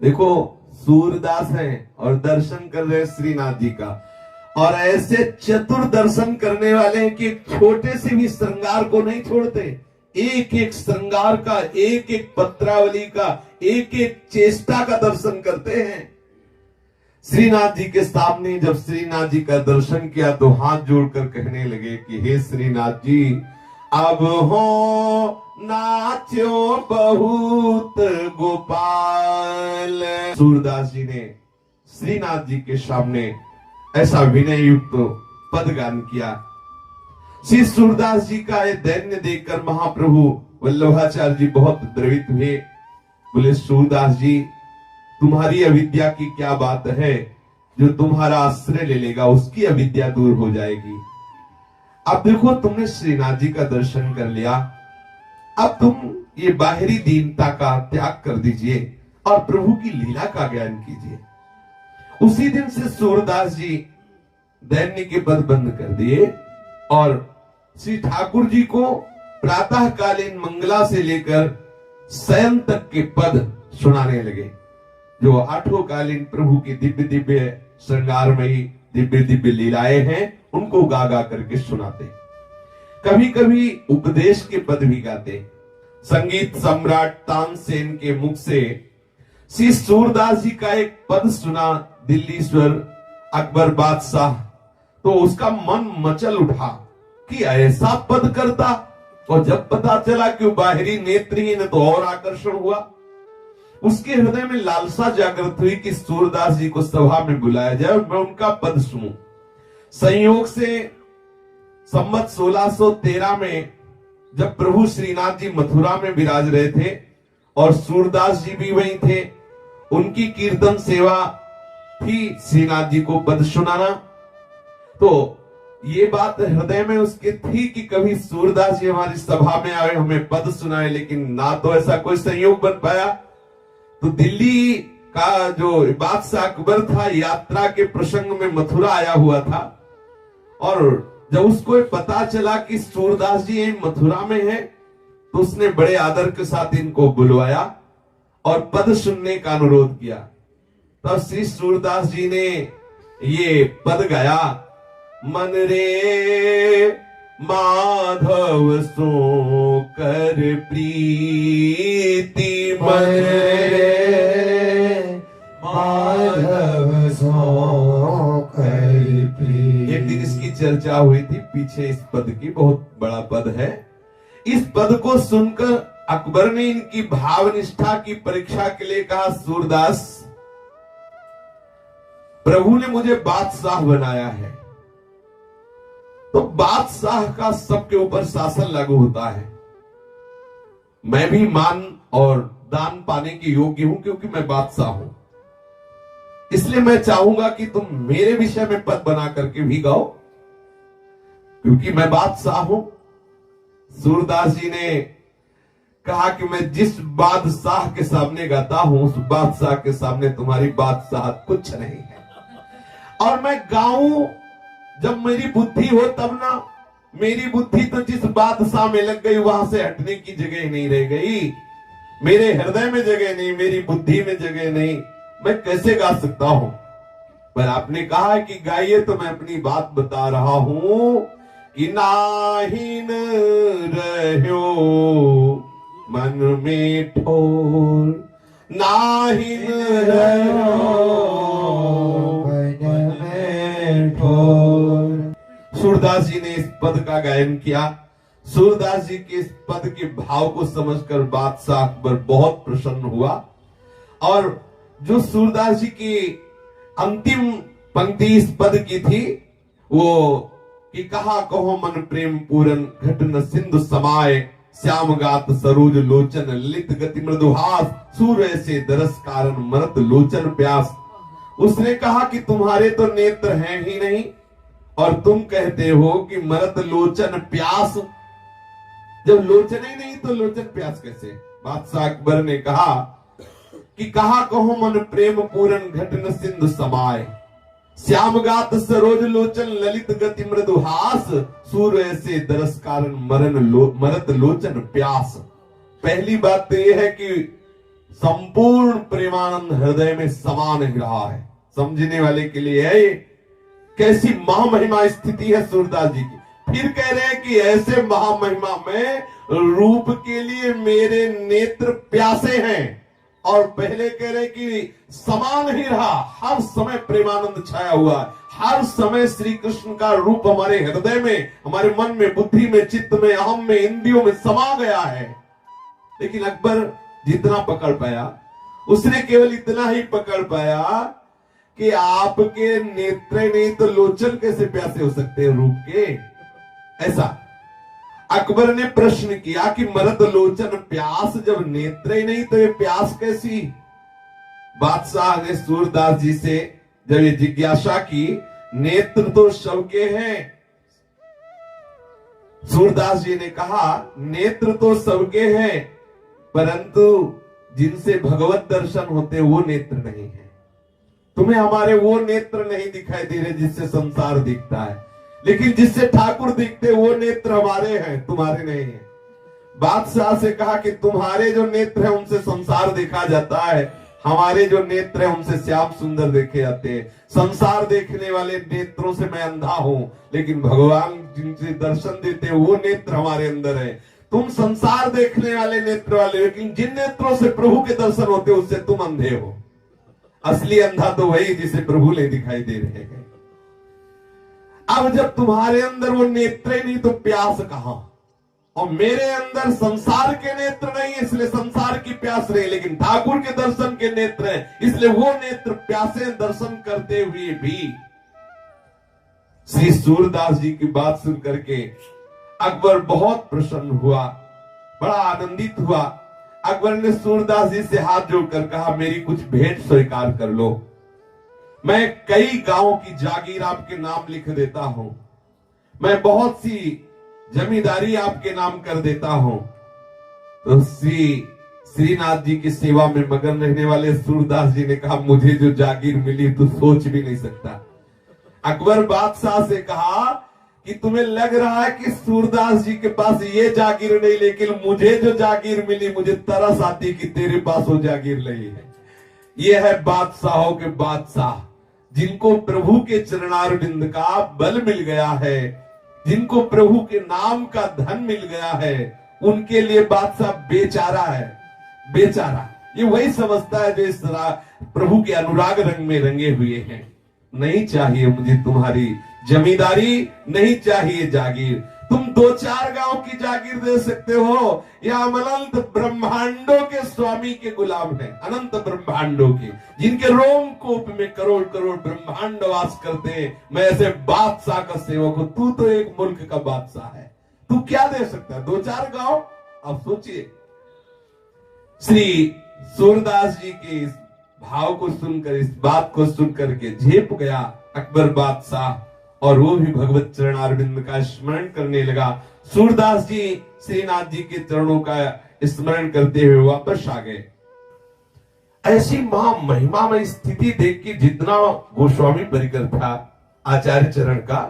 देखो सूरदास हैं और दर्शन कर रहे श्रीनाथ जी का, और ऐसे चतुर दर्शन करने वाले हैं कि छोटे से भी श्रृंगार को नहीं छोड़ते, एक एक श्रृंगार का, एक एक पत्रावली का, एक एक चेष्टा का दर्शन करते हैं। श्रीनाथ जी के सामने जब श्रीनाथ जी का दर्शन किया तो हाथ जोड़कर कहने लगे कि हे श्रीनाथ जी, अब हो नाच्यो बहुत गोपाल। सूरदास जी ने श्रीनाथ जी के सामने ऐसा विनय युक्त पद गान किया। श्री सूरदास जी का ये दैन्य देखकर महाप्रभु वल्लभाचार्य जी बहुत द्रवित हुए। बोले सूरदास जी, तुम्हारी अविद्या की क्या बात है, जो तुम्हारा आश्रय ले लेगा उसकी अविद्या दूर हो जाएगी। अब देखो तुमने श्रीनाथ जी का दर्शन कर लिया, अब तुम ये बाहरी दीनता का त्याग कर दीजिए और प्रभु की लीला का ज्ञान कीजिए। उसी दिन से सूरदास जी दैन्य के पद बंद कर दिए और श्री ठाकुर जी को प्रातःकालीन मंगला से लेकर शयन तक के पद सुनाने लगे, जो आठों कालीन प्रभु की दिव्य दिव्य श्रृंगारमयी दिव्य दिव्य लीलाएं हैं उनको गा गा करके सुनाते। कभी कभी उपदेश के पद भी गाते। संगीत सम्राट तानसेन के मुख से श्री सूरदास जी का एक पद सुना, दिल्लीश्वर अकबर बादशाह, तो उसका मन मचल उठा कि ऐसा पद करता। और जब पता चला कि वो बाहरी नेत्रहीन, तो और आकर्षण हुआ। उसके हृदय में लालसा जागृत हुई कि सूरदास जी को सभा में बुलाया जाए और मैं उनका पद सुनूं। संयोग से संवत 1613 में जब प्रभु श्रीनाथ जी मथुरा में विराज रहे थे और सूरदास जी भी वहीं थे, उनकी कीर्तन सेवा थी श्रीनाथ जी को पद सुनाना। तो ये बात हृदय में उसके थी कि कभी सूरदास जी हमारी सभा में आए, हमें पद सुनाए, लेकिन ना तो ऐसा कोई संयोग बन पाया। तो दिल्ली का जो बादशाह अकबर था, यात्रा के प्रसंग में मथुरा आया हुआ था, और जब उसको पता चला कि सूरदास जी यहीं मथुरा में है, तो उसने बड़े आदर के साथ इनको बुलवाया और पद सुनने का अनुरोध किया। तब श्री सूरदास जी ने ये पद गाया, मन रे माधव सो कर प्रीति, मन रे माधव सो कर प्रीति। एक दिन इसकी चर्चा हुई थी पीछे, इस पद की, बहुत बड़ा पद है। इस पद को सुनकर अकबर ने इनकी भावनिष्ठा की परीक्षा के लिए कहा, सूरदास, प्रभु ने मुझे बादशाह बनाया है, तो बादशाह का सबके ऊपर शासन लागू होता है। मैं भी मान और दान पाने के योग्य हूं क्योंकि मैं बादशाह हूं। इसलिए मैं चाहूंगा कि तुम मेरे विषय में पद बना करके भी गाओ, क्योंकि मैं बादशाह हूं। सूरदास जी ने कहा कि मैं जिस बादशाह के सामने गाता हूं, उस बादशाह के सामने तुम्हारी बादशाह कुछ नहीं है। और मैं गाऊं जब मेरी बुद्धि हो तब ना। मेरी बुद्धि तो जिस बादशाह में लग गई, वहां से हटने की जगह नहीं रह गई। मेरे हृदय में जगह नहीं, मेरी बुद्धि में जगह नहीं, मैं कैसे गा सकता हूं। पर आपने कहा है कि गाइए, तो मैं अपनी बात बता रहा हूं कि नाहिन रह्यो मन में ठोर, नाहिन रह्यो मन में ठोर। सूरदास जी ने इस पद का गायन किया। सूरदास जी के इस पद के भाव को समझकर बादशाह अकबर बहुत प्रसन्न हुआ। और जो सूरदास जी की अंतिम पंक्ति इस पद की थी, वो कि कहा कहो मन प्रेम पूरन, घट न सिंधु समाये, श्याम गात सरोज लोचन, ललित गति मृदुहास, सूर्य से दरस कारण मरत लोचन प्यास। उसने कहा कि तुम्हारे तो नेत्र हैं ही नहीं, और तुम कहते हो कि मरत लोचन प्यास। जब लोचन ही नहीं तो लोचन प्यास कैसे। बादशाह अकबर ने कहा कि कहा कहो मन प्रेम पूरन, घट न सिंधु समाये, श्याम गात सरोज लोचन, ललित गति मृदुहास, सूर्य से दरस कारण मरत लोचन प्यास। पहली बात तो यह है कि संपूर्ण प्रेमानंद हृदय में समान ही रहा है। समझने वाले के लिए है ये कैसी महामहिमा स्थिति है सूरदास जी की। फिर कह रहे हैं कि ऐसे महामहिमा में रूप के लिए मेरे नेत्र प्यासे हैं। और पहले कह रहे कि समान ही रहा, हर समय प्रेमानंद छाया हुआ है, हर समय श्री कृष्ण का रूप हमारे हृदय में, हमारे मन में, बुद्धि में, चित्त में, अहम में, इंद्रियों में समा गया है। लेकिन अकबर जितना पकड़ पाया, उसने केवल इतना ही पकड़ पाया कि आपके नेत्र नहीं तो लोचन कैसे प्यासे हो सकते हैं रूप के। ऐसा अकबर ने प्रश्न किया कि मरद लोचन प्यास, जब नेत्र ही नहीं तो ये प्यास कैसी। बादशाह ने सूरदास जी से जब ये जिज्ञासा की, नेत्र तो सबके हैं। सूरदास जी ने कहा नेत्र तो सबके हैं, परंतु जिनसे भगवत दर्शन होते वो नेत्र नहीं है। तुम्हें हमारे वो नेत्र नहीं दिखाई दे रहे जिससे संसार दिखता है, लेकिन जिससे ठाकुर दिखते वो नेत्र हमारे हैं, तुम्हारे नहीं है। बादशाह से कहा कि तुम्हारे जो नेत्र हैं उनसे संसार देखा जाता है, हमारे जो नेत्र हैं उनसे श्याम सुंदर देखे जाते हैं। संसार देखने वाले नेत्रों से मैं अंधा हूं, लेकिन भगवान जिनसे दर्शन देते हैं वो नेत्र हमारे अंदर है। तुम संसार देखने वाले नेत्र वाले, लेकिन जिन नेत्रों से प्रभु के दर्शन होते हैं उससे तुम अंधे हो। असली अंधा तो वही जिसे प्रभु ले दिखाई दे रहे हैं। अब जब तुम्हारे अंदर वो नेत्र ही नहीं तो प्यास कहां? और मेरे अंदर संसार के नेत्र नहीं, इसलिए संसार की प्यास रही, लेकिन ठाकुर के दर्शन के नेत्र हैं, इसलिए वो नेत्र प्यासे दर्शन करते हुए भी। श्री सूरदास जी की बात सुन करके अकबर बहुत प्रसन्न हुआ, बड़ा आनंदित हुआ। अकबर ने सूरदास जी से हाथ जोड़कर कहा, मेरी कुछ भेंट स्वीकार कर लो। मैं कई गांवों की जागीर आपके नाम लिख देता हूं, मैं बहुत सी जमींदारी आपके नाम कर देता हूं। तो श्रीनाथ जी की सेवा में मगन रहने वाले सूरदास जी ने कहा, मुझे जो जागीर मिली तू सोच भी नहीं सकता। अकबर बादशाह से कहा कि तुम्हें लग रहा है कि सूरदास जी के पास ये जागीर नहीं, लेकिन मुझे जो जागीर मिली मुझे तरस आती कि तेरे पास वो जागीर नहीं है। ये है बादशाहों के बादशाह, जिनको प्रभु के चरणारविंद का बल मिल गया है, जिनको प्रभु के नाम का धन मिल गया है, उनके लिए बादशाह बेचारा है, बेचारा। ये वही समझता है जो इस तरह प्रभु के अनुराग रंग में रंगे हुए हैं। नहीं चाहिए मुझे तुम्हारी जमींदारी, नहीं चाहिए जागीर। तुम 2-4 गांव की जागीर दे सकते हो, या हम अनंत ब्रह्मांडों के स्वामी के गुलाम हैं, अनंत ब्रह्मांडों के, जिनके रोमकूप में करोड़ करोड़ ब्रह्मांड वास करते हैं। मैं ऐसे बादशाह का सेवक हूं, तू तो एक मुल्क का बादशाह है, तू क्या दे सकता है? 2-4 गांव? आप सोचिए। श्री सूरदास जी के इस भाव को सुनकर, इस बात को सुनकर के झेप गया अकबर बादशाह, और वो भी भगवत चरणारविंद का स्मरण करने लगा। सूरदास जी श्रीनाथ जी के चरणों का स्मरण करते हुए वापस आ गए। ऐसी महा महिमा में स्थिति देख के जितना गोस्वामी परिकर था आचार्य चरण का,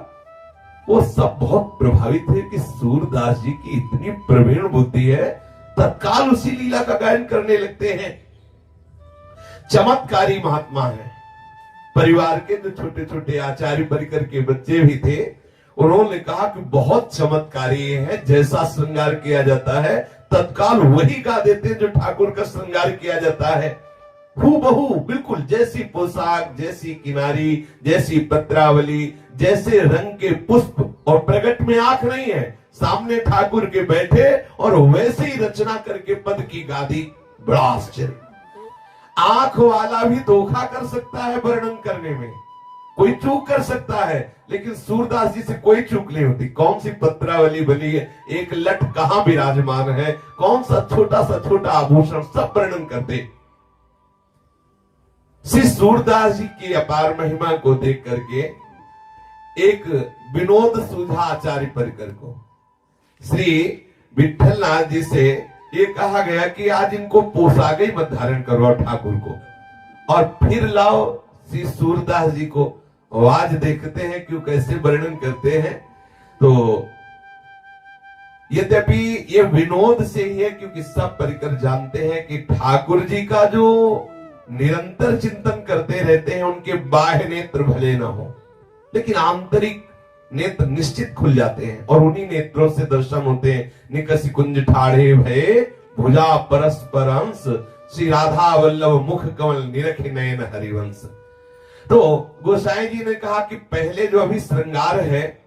वो सब बहुत प्रभावित है कि सूरदास जी की इतनी प्रवीण बुद्धि है। तत्काल उसी लीला का गायन करने लगते हैं। चमत्कारी महात्मा है। परिवार के जो छोटे छोटे आचार्य परिकर के बच्चे भी थे, उन्होंने कहा कि बहुत चमत्कारी है, जैसा श्रृंगार किया जाता है तत्काल वही गा देते हैं जो ठाकुर का श्रृंगार किया जाता है। हूबहू बिल्कुल, जैसी पोशाक, जैसी किनारी, जैसी पत्रावली, जैसे रंग के पुष्प, और प्रकट में आंख नहीं है, सामने ठाकुर के बैठे और वैसे ही रचना करके पद की गादी। बड़ा आश्चर्य। आंख वाला भी धोखा कर सकता है वर्णन करने में, कोई चूक कर सकता है, लेकिन सूरदास जी से कोई चूक नहीं होती। कौन सी पत्रावली बनी है, एक लट कहां विराजमान है, कौन सा छोटा आभूषण, सब वर्णन करते। श्री सूरदास जी की अपार महिमा को देख करके एक विनोद सूझा आचार्य परिकर को। श्री विठल नाथ जी से ये कहा गया कि आज इनको पोशाक ही मत धारण करवाओ ठाकुर को, और फिर लाओ श्री सूरदास जी को। आज देखते हैं क्यों कैसे वर्णन करते हैं। तो यद्यपि ये विनोद से ही है, क्योंकि सब परिकर जानते हैं कि ठाकुर जी का जो निरंतर चिंतन करते रहते हैं, उनके बाह्य नेत्र भले ना हो, लेकिन आंतरिक नेत्र निश्चित खुल जाते हैं, और उन्हीं नेत्रों से दर्शन होते हैं। निकसी कुंज ठाढ़े भये भुजा परस्पर अंश, श्री राधा वल्लभ मुख कमल निरखे नयन हरिवंश। तो गोसाई जी ने कहा कि पहले जो अभी श्रृंगार है,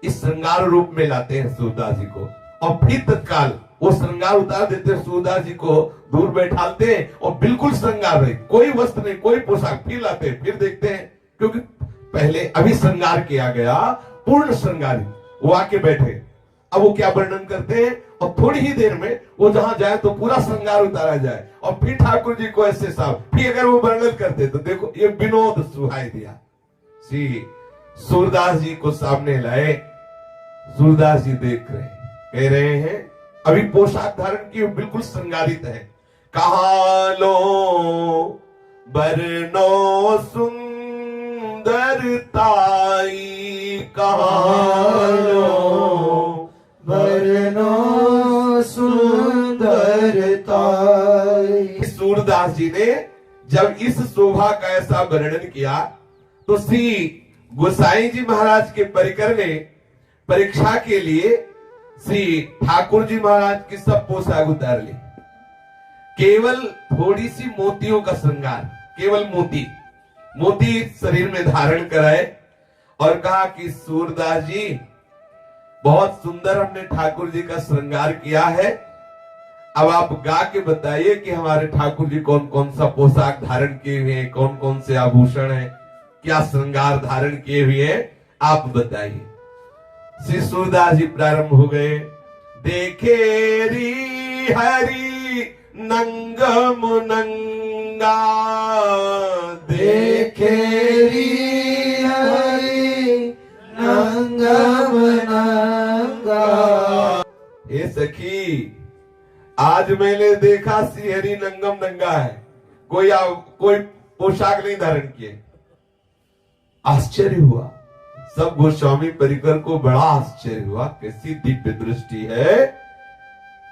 इस श्रृंगार रूप में लाते हैं सूरदास जी को, और फिर तत्काल वो श्रृंगार उतार देते हैं, सूरदास जी को दूर बैठाते हैं और बिल्कुल श्रृंगार नहीं, कोई वस्त्र नहीं, कोई पोशाक, फिर लाते हैं, फिर देखते हैं, क्योंकि पहले अभी श्रृंगार किया गया, पूर्ण श्रृंगारी, वो आके बैठे। अब वो क्या वर्णन करते हैं, और थोड़ी ही देर में वो जहां जाए तो पूरा श्रृंगार उतारा जाए, और फिर ठाकुर जी को ऐसे साफ, फिर अगर वो वर्णन करते तो देखो ये विनोद सुहाई दिया। श्री सूरदास जी को सामने लाए, सूरदास जी देख रहे हैं, कह रहे हैं अभी पोशाक धारण की बिल्कुल श्रृंगारित है। कहा लो बरनो सुंदरताई, कहा लो बरनो सुंदरताई। सूरदास जी ने जब इस शोभा का ऐसा वर्णन किया तो श्री गोसाई जी महाराज के परिकर ने परीक्षा के लिए श्री ठाकुर जी महाराज की सब पोशाक उतार ली, केवल थोड़ी सी मोतियों का श्रृंगार, केवल मोती शरीर में धारण कराए और कहा कि सूरदास जी बहुत सुंदर हमने ठाकुर जी का श्रृंगार किया है, अब आप गा के बताइए कि हमारे ठाकुर जी कौन कौन सा पोशाक धारण किए हुए हैं, कौन कौन से आभूषण हैं, क्या श्रृंगार धारण किए हुए हैं, आप बताइए। श्री सूरदास जी प्रारंभ हो गए। देखे री हरि नंगम नंगा, देखे री हरि नंगम नंगा। हे सखी, आज मैंने देखा श्री हरि नंगम नंगा है, कोई पोशाक नहीं धारण किए। आश्चर्य हुआ, सब गोस्वामी परिकर को बड़ा आश्चर्य हुआ, कैसी दिव्य दृष्टि है।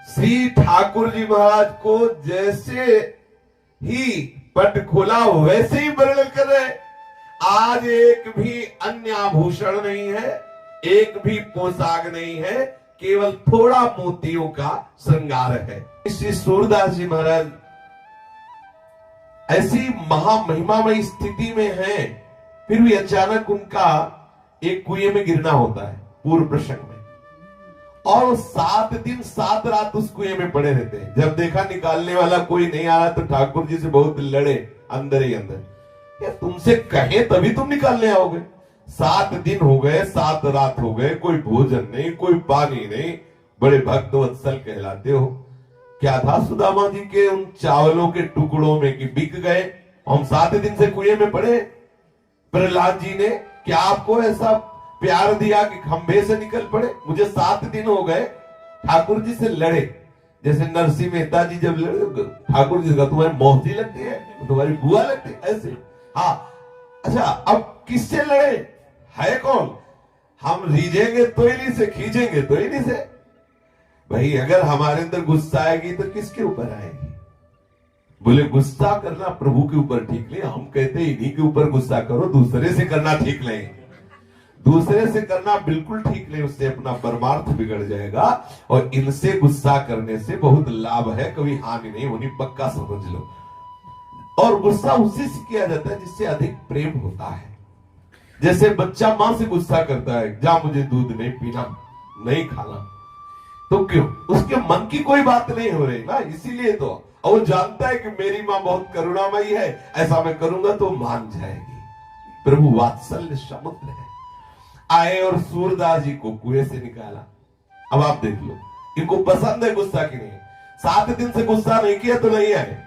श्री ठाकुर जी महाराज को जैसे ही पट खोला वैसे ही वर्णन कर रहे। आज एक भी अन्य आभूषण नहीं है, एक भी पोशाक नहीं है, केवल थोड़ा मोतियों का श्रृंगार है। श्री सूरदास जी महाराज ऐसी महामहिमामयी स्थिति में हैं, फिर भी अचानक उनका एक कुएं में गिरना होता है पूर्व प्रसंग में, और 7 दिन 7 रात उस कुएं में पड़े रहते हैं। जब देखा निकालने वाला कोई नहीं आ रहा तो ठाकुर जी से बहुत लड़े अंदर ही अंदर, क्या तुमसे कहे तभी तुम निकालने आओगे? 7 दिन हो गए, 7 रात हो गए, कोई भोजन नहीं, कोई पानी नहीं, बड़े भक्त वत्सल कहलाते हो। क्या था सुदामा जी के उन चावलों के टुकड़ों में कि बिक गए, हम 7 दिन से कुएं में पड़े। प्रहलाद जी ने क्या आपको ऐसा प्यार दिया कि खंभे से निकल पड़े? मुझे 7 दिन हो गए ठाकुर जी से लड़े, जैसे नरसिंह मेहता जी जब लड़े ठाकुर जी का, तुम्हारी मौसी लगती है, तुम्हारी बुआ लगती है, ऐसे। हाँ, अच्छा, अब किससे लड़े? है कौन? हम रीझेंगे तो इन्हीं से, खींचेंगे तो इन्हीं से। भाई अगर हमारे अंदर गुस्सा आएगी तो किसके ऊपर आएगी? बोले गुस्सा करना प्रभु के ऊपर ठीक नहीं, हम कहते इन्हीं के ऊपर गुस्सा करो, दूसरे से करना ठीक नहीं। दूसरे से करना बिल्कुल ठीक नहीं, उससे अपना परमार्थ बिगड़ जाएगा। और इनसे गुस्सा करने से बहुत लाभ है, कभी हानि नहीं होनी, पक्का समझ लो। और गुस्सा उसी से किया जाता है जिससे अधिक प्रेम होता है। जैसे बच्चा मां से गुस्सा करता है, जा मुझे दूध नहीं पीना, नहीं खाना, तो क्यों? उसके मन की कोई बात नहीं हो रही ना, इसीलिए तो। और वो जानता है कि मेरी मां बहुत करुणामयी है, ऐसा मैं करूंगा तो मान जाएगी। प्रभु वात्सल्य समुद्र है। आए और सूरदास जी को कुएं से निकाला। अब आप देख लो, इनको पसंद है गुस्सा की नहीं। 7 दिन से गुस्सा नहीं किया तो नहीं आए,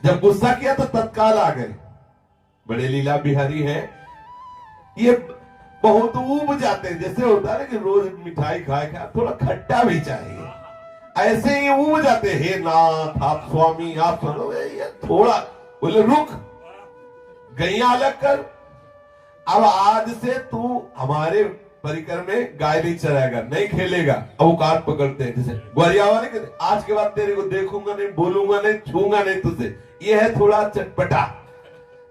जब गुस्सा किया तो तत्काल आ गए। बड़े लीला बिहारी हैं, ये बहुत ऊब जाते हैं। जैसे होता है ना कि रोज मिठाई खाए थोड़ा खट्टा भी चाहिए, ऐसे ही ऊब जाते। हे नाथ, आप स्वामी, आप सुनो, ये थोड़ा। बोले रुक, गैया अलग कर, अब आज से तू हमारे परिकर में गाय नहीं चराएगा, नहीं खेलेगा। अवकाश पकड़ते हैं, जैसे ग्वालिया वाले कहते, आज के बाद तेरे को देखूंगा नहीं, बोलूंगा नहीं, छूंगा नहीं तुझे। ये है थोड़ा चटपटा,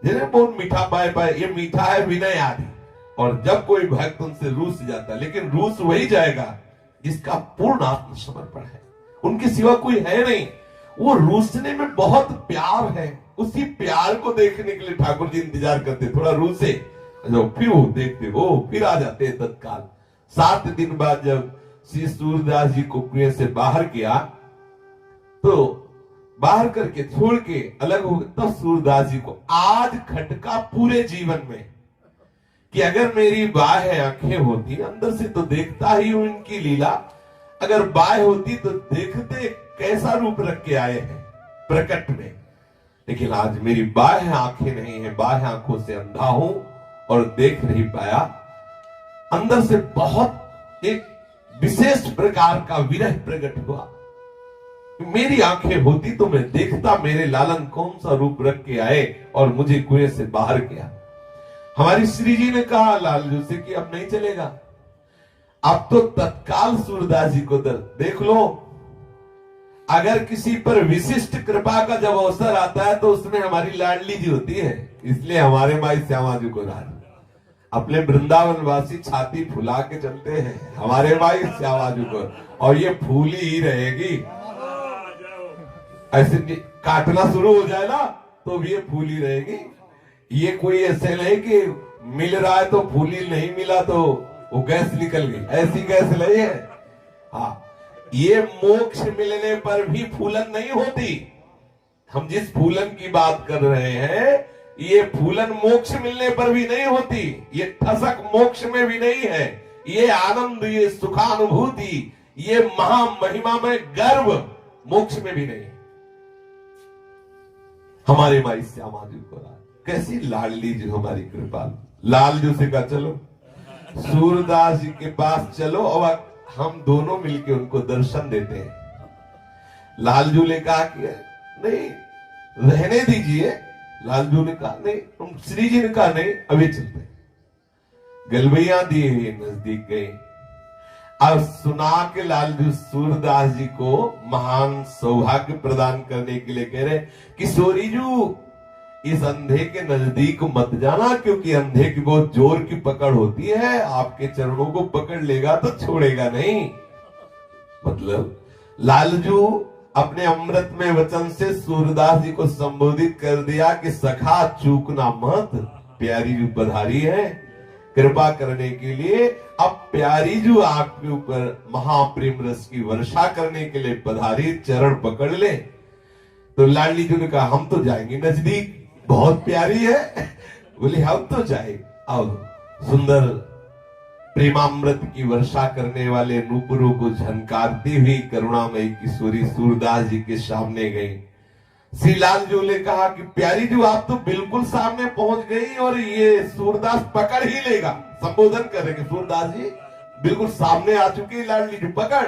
जैसे बहुत मीठा पाए पाए, ये मीठा है विनय आदि। और जब कोई भक्त उनसे रूस जाता, लेकिन रूस वही जाएगा जिसका पूर्ण आत्मसमर्पण है, उनके सिवा कोई है नहीं। वो रूसने में बहुत प्यार है, उसी प्यार को देखने के लिए ठाकुर जी इंतजार करते, थोड़ा रूसे, फिर वो देखते हो, फिर आ जाते हैं तत्काल। 7 दिन बाद जब श्री सूरदास जी को कुएं से बाहर किया, तो बाहर करके छोड़ के अलग हो गए, तब सूरदास जी को आज खटका पूरे जीवन में कि अगर मेरी बाह्य आंखें होती, अंदर से तो देखता ही हूं इनकी लीला, अगर बाह्य होती तो देखते कैसा रूप रख के आए हैं प्रकट में। लेकिन आज मेरी बाह्य आंखें नहीं है, बाह्य आंखों से अंधा हूं और देख नहीं पाया। अंदर से बहुत एक विशेष प्रकार का विरह प्रकट हुआ। मेरी आंखें होती तो मैं देखता मेरे लालन कौन सा रूप रख के आए और मुझे कुएं से बाहर किया। हमारी श्री जी ने कहा लालजू से कि अब नहीं चलेगा, अब तो तत्काल सूरदास जी को देख लो। अगर किसी पर विशिष्ट कृपा का जब अवसर आता है तो उसमें हमारी लाडली जी होती है। इसलिए हमारे माई श्यामा जी को राज अपने वृंदावन वासी छाती फुला के चलते हैं हमारे माई श्यामा जी को, और ये फूली ही रहेगी। ऐसे काटना शुरू हो जाए ना तो भी ये फूली रहेगी। ये कोई ऐसे नहीं कि मिल रहा है तो फूली, नहीं मिला तो वो गैस निकल गई, ऐसी गैस नहीं है। हाँ, ये मोक्ष मिलने पर भी फूलन नहीं होती। हम जिस फूलन की बात कर रहे हैं ये फूलन मोक्ष मिलने पर भी नहीं होती, ये ठसक मोक्ष में भी नहीं है, ये आनंद, ये सुखानुभूति, ये महामहिमा में गर्व मोक्ष में भी नहीं। हमारे माई श्यामा जी को कैसी लाडली जी हमारी कृपा। लालजू से कहा चलो सूरदास जी के पास चलो और हम दोनों मिलके उनको दर्शन देते हैं। लालजू ने कहा कि नहीं रहने दीजिए। लालजू ने कहा नहीं, तुम श्री जी ने कहा नहीं अभी चलते। गलबैया दिए हुए नजदीक गए। अब सुना के लालजू सूरदास जी को महान सौभाग्य प्रदान करने के लिए कह रहे किशोरी जू इस अंधे के नजदीक मत जाना, क्योंकि अंधे की बहुत जोर की पकड़ होती है, आपके चरणों को पकड़ लेगा तो छोड़ेगा नहीं। मतलब लालजू अपने अमृत में वचन से सूरदास जी को संबोधित कर दिया कि सखा चूकना मत, प्यारी जू पधारी है कृपा करने के लिए। अब प्यारी जू आपके ऊपर महाप्रेम रस की वर्षा करने के लिए पधारी, चरण पकड़ ले। तो लाडली जू ने कहा हम तो जाएंगे नजदीक, बहुत प्यारी है। बोले हम तो जाए। अब सुंदर प्रेमामृत की वर्षा करने वाले नूपुरों को झनकारती हुई करुणामयी किशोरी सूरदास जी के सामने गई। श्री लालजू ने कहा कि प्यारी जू आप तो बिल्कुल सामने पहुंच गई और ये सूरदास पकड़ ही लेगा। संबोधन करेंगे सूरदास जी बिल्कुल सामने आ चुकी, लाडली जू पकड़।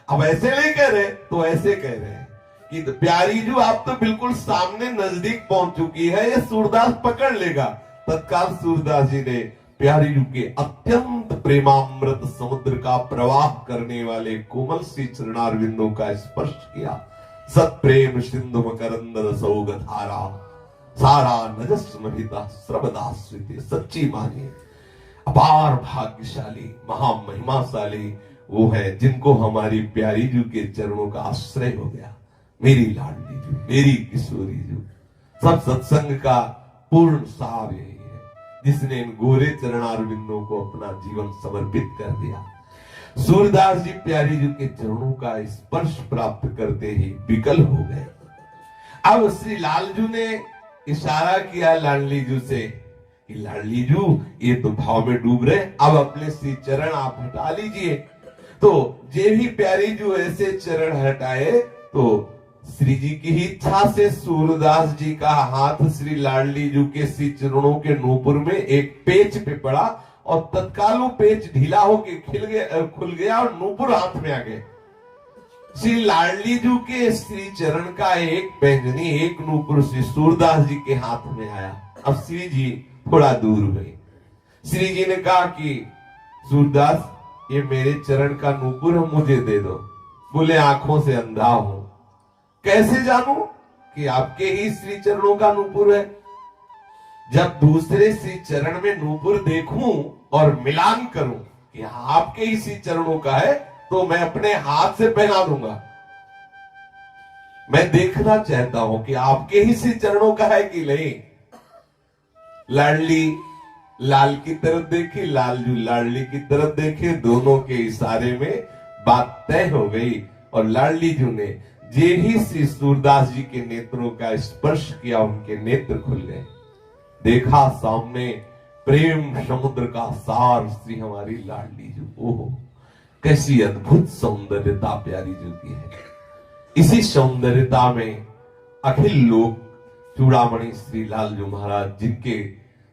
अब ऐसे नहीं कह रहे तो ऐसे कह रहे हैं कि प्यारी जू आप तो बिल्कुल सामने नजदीक पहुंच चुकी है, ये सूरदास पकड़ लेगा। तत्काल सूरदास जी ने प्यारी जू के अत्यंत प्रेमामृत समुद्र का प्रवाह करने वाले कोमल सी चरणारविंदों का स्पर्श किया। सत प्रेम सिंधु मकरंद रसोग धारा सारा नजस्मृता सर्वदास्विते। सच्ची मानिए अपार भाग्यशाली महामहिमाशाली वो है जिनको हमारी प्यारी जू के चरणों का आश्रय हो गया। मेरी लाडली जू, मेरी किशोरी जू। सब सत्संग का पूर्ण सार यही है, जिसने इन गोरे चरणारविंदों को अपना जीवन समर्पित कर दिया। सूरदास जी प्यारी जू के चरणों का स्पर्श प्राप्त करते ही विकल हो गए। अब श्री लालजू ने इशारा किया लाडली जू से कि लाडली जू ये तो भाव में डूब रहे, अब अपने श्री चरण आप हटा लीजिए। तो जे भी प्यारी जू ऐसे चरण हटाए तो श्री जी की ही इच्छा से सूरदास जी का हाथ श्री लाडली जू के श्री चरणों के नूपुर में एक पेच पे पड़ा और तत्काल वो पेच ढीला होके खुल गया और नूपुर हाथ में आ गए। श्री लाडली जू के श्री चरण का एक पैंजनी, एक नूपुर श्री सूरदास जी के हाथ में आया। अब श्री जी थोड़ा दूर हुए। श्री जी ने कहा कि सूरदास ये मेरे चरण का नूपुर है, मुझे दे दो। बोले आंखों से अंधा हूं, कैसे जानूं कि आपके ही श्री चरणों का नूपुर है। जब दूसरे श्री चरण में नूपुर देखूं और मिलान करूं कि आपके ही श्री चरणों का है तो मैं अपने हाथ से पहना दूंगा। मैं देखना चाहता हूं कि आपके ही श्री चरणों का है कि नहीं। लाडली लाल की तरफ देखी, लालजू लाडली की तरफ देखे, दोनों के इशारे में बात तय हो गई और लाडली जू ने जे ही श्री सूरदास जी के नेत्रों का स्पर्श किया उनके नेत्र खुल गए। देखा सामने प्रेम समुद्र का सार श्री हमारी लाडली जू। ओहो कैसी अद्भुत सौंदर्यता प्यारी जू की है। इसी सौंदर्यता में अखिल लोग चूड़ामणि श्री लालजू महाराज जिनके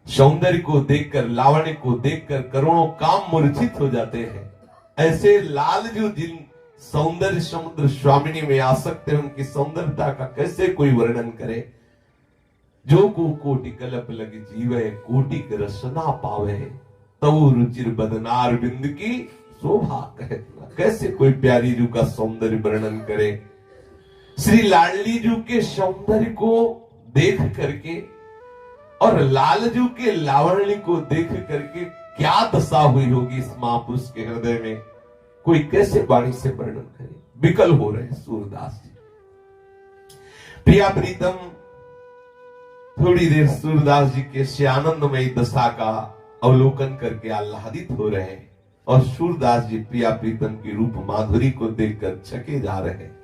सौंदर्य को देखकर, लावण्य को देखकर करोड़ों काम मूर्छित हो जाते हैं, ऐसे लालजू जिन सौंदर्य समुद्र स्वामिनी में आ सकते हैं, उनकी सौंदर्यता का कैसे कोई वर्णन करे। जो को कोटि कलप लगी जीवे कोटि रसना पावे, तव रुचिर बदनार बिंद की शोभा कहना। कैसे कोई प्यारी जू का सौंदर्य वर्णन करे। श्री लाडली जी के सौंदर्य को देख करके और लालजू के लावण्य को देख करके क्या दशा हुई होगी इस महापुरुष के हृदय में, कोई कैसे वाणी से वर्णन करे। विकल हो रहे सूरदास जी। प्रिया प्रीतम थोड़ी देर सूरदास जी के से आनंदमयी दशा का अवलोकन करके आह्लादित हो रहे हैं और सूरदास जी प्रिया प्रीतम की रूप माधुरी को देखकर छके जा रहे हैं।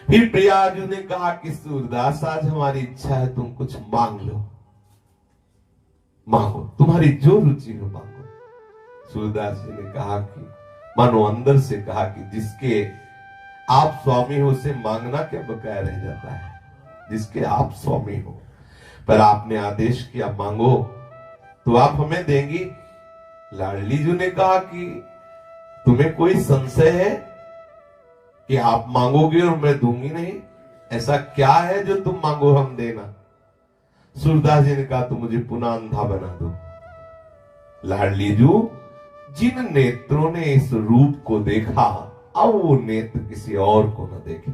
फिर प्रियाजू ने कहा कि सूरदास आज हमारी इच्छा है, तुम कुछ मांग लो, मांगो, तुम्हारी जो रुचि हो मांगो। सूरदास जी ने कहा कि मानो अंदर से कहा कि जिसके आप स्वामी हो उसे मांगना क्या बकाया रह जाता है, जिसके आप स्वामी हो। पर आपने आदेश किया मांगो तो आप हमें देंगी। लाडली जी ने कहा कि तुम्हें कोई संशय है कि आप मांगोगे और मैं दूंगी नहीं? ऐसा क्या है जो तुम मांगो हम देना? सूरदास जी ने कहा तो मुझे पुनः अंधा बना दो। लाडली जी जिन नेत्रों ने इस रूप को देखा अब वो नेत्र किसी और को न देखे,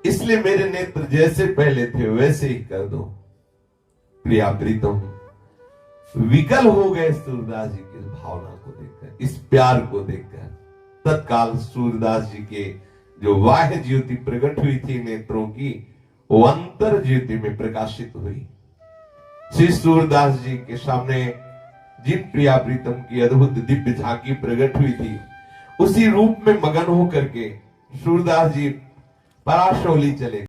इसलिए मेरे नेत्र जैसे पहले थे वैसे ही कर दो। प्रिया प्रीतम विकल हो गए सूरदास जी की भावना को देखकर, इस प्यार को देखकर। तत्काल सूरदास जी के जो बाह्य ज्योति प्रकट हुई थी नेत्रों की, वो अंतर ज्योति में प्रकाशित हुई। श्री सूरदास जी के सामने जिन प्रिया प्रीतम की अद्भुत दिव्य झांकी प्रकट हुई थी, उसी रूप में मगन होकर के सूरदास जी पराशौली चले।